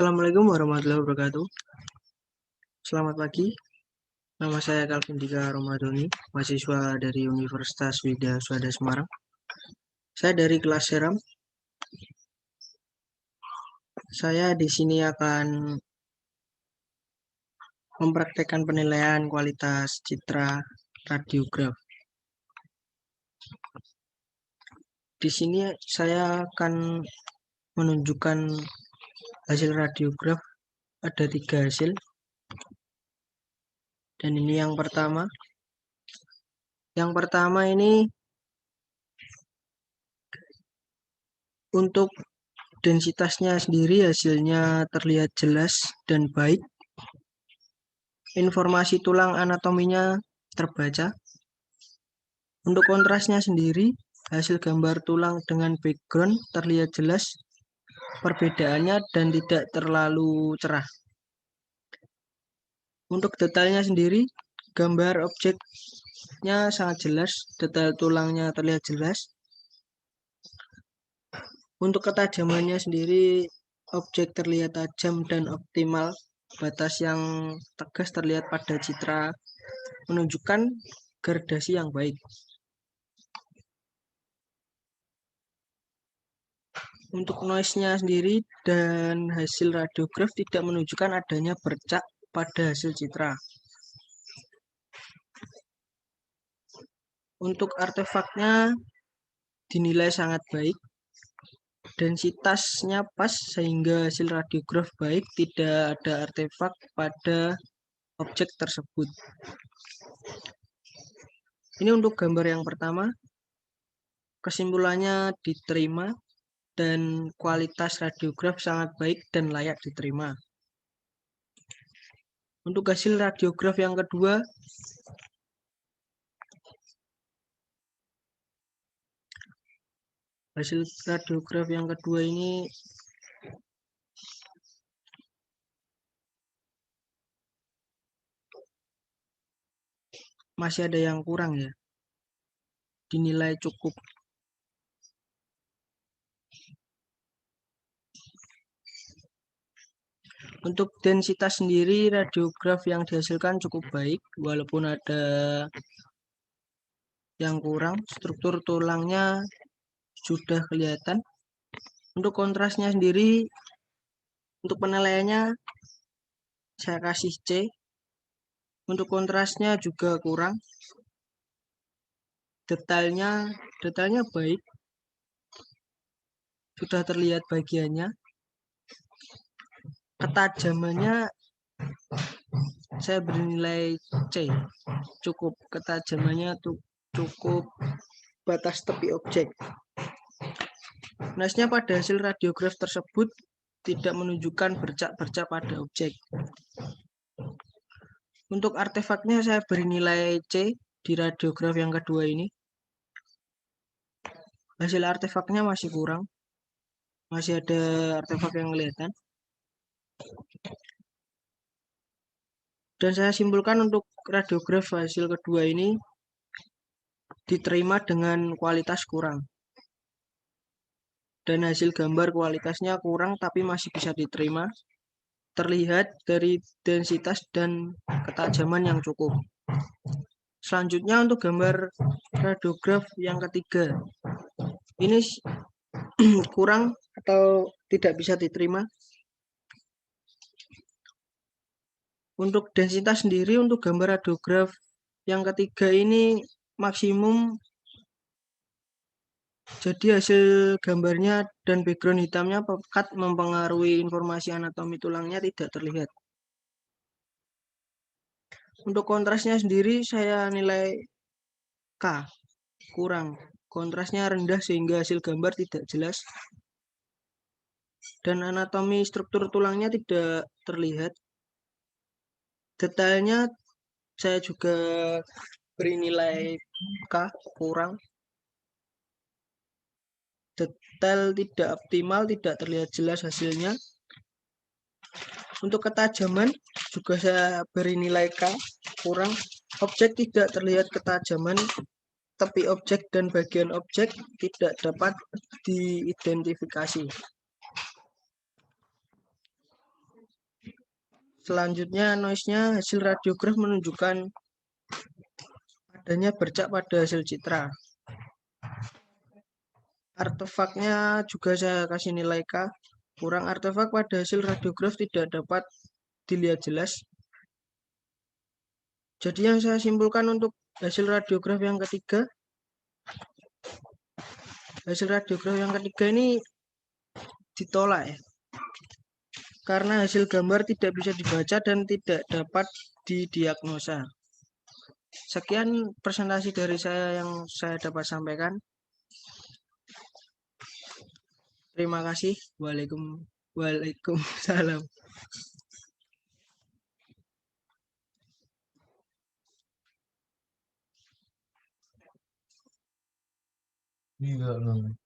Assalamualaikum warahmatullahi wabarakatuh. Selamat pagi, nama saya Calvin Dika Romadoni, mahasiswa dari Universitas Widya Suwada Semarang. Saya dari kelas Seram. Saya di sini akan mempraktekkan penilaian kualitas citra radiograf. Di sini saya akan menunjukkan hasil radiograf. Ada 3 hasil. Dan ini yang pertama. Yang pertama ini untuk densitasnya sendiri hasilnya terlihat jelas dan baik. Informasi tulang anatominya terbaca. Untuk kontrasnya sendiri, hasil gambar tulang dengan background terlihat jelas perbedaannya dan tidak terlalu cerah. Untuk detailnya sendiri, gambar objeknya sangat jelas, detail tulangnya terlihat jelas. Untuk ketajamannya sendiri, objek terlihat tajam dan optimal. Batas yang tegas terlihat pada citra, menunjukkan gradasi yang baik. Untuk noise-nya sendiri dan hasil radiograf tidak menunjukkan adanya bercak pada hasil citra. Untuk artefaknya dinilai sangat baik. Densitasnya pas sehingga hasil radiograf baik, tidak ada artefak pada objek tersebut. Ini untuk gambar yang pertama. Kesimpulannya diterima dan kualitas radiograf sangat baik dan layak diterima. Untuk hasil radiograf yang kedua, ini masih ada yang kurang ya. Dinilai cukup. Untuk densitas sendiri, radiograf yang dihasilkan cukup baik, walaupun ada yang kurang. Struktur tulangnya sudah kelihatan. Untuk kontrasnya sendiri, untuk penilaiannya saya kasih C. Untuk kontrasnya juga kurang. Detailnya baik. Sudah terlihat bagiannya. Ketajamannya saya beri nilai C. Cukup, ketajamannya cukup batas tepi objek. Noise-nya pada hasil radiograf tersebut tidak menunjukkan bercak-bercak pada objek. Untuk artefaknya saya beri nilai C di radiograf yang kedua ini. Hasil artefaknya masih kurang. Masih ada artefak yang kelihatan. Dan saya simpulkan untuk radiograf hasil kedua ini diterima dengan kualitas kurang. Dan hasil gambar kualitasnya kurang tapi masih bisa diterima. Terlihat dari densitas dan ketajaman yang cukup. Selanjutnya untuk gambar radiograf yang ketiga. Ini kurang atau tidak bisa diterima. Untuk densitas sendiri untuk gambar radiograf yang ketiga ini maksimum. Jadi hasil gambarnya dan background hitamnya pekat mempengaruhi informasi anatomi tulangnya tidak terlihat. Untuk kontrasnya sendiri saya nilai K, kurang. Kontrasnya rendah sehingga hasil gambar tidak jelas. Dan anatomi struktur tulangnya tidak terlihat. Detailnya saya juga beri nilai K, kurang. Detail tidak optimal, tidak terlihat jelas hasilnya. Untuk ketajaman juga saya beri nilai K, kurang. Objek tidak terlihat ketajaman, tepi objek dan bagian objek tidak dapat diidentifikasi. Selanjutnya noise-nya hasil radiograf menunjukkan adanya bercak pada hasil citra. Artefaknya juga saya kasih nilai K. Kurang artefak pada hasil radiograf tidak dapat dilihat jelas. Jadi yang saya simpulkan untuk hasil radiograf yang ketiga, ini ditolak ya. Karena hasil gambar tidak bisa dibaca dan tidak dapat didiagnosa. Sekian presentasi dari saya yang saya dapat sampaikan. Terima kasih. Waalaikumsalam. Iya,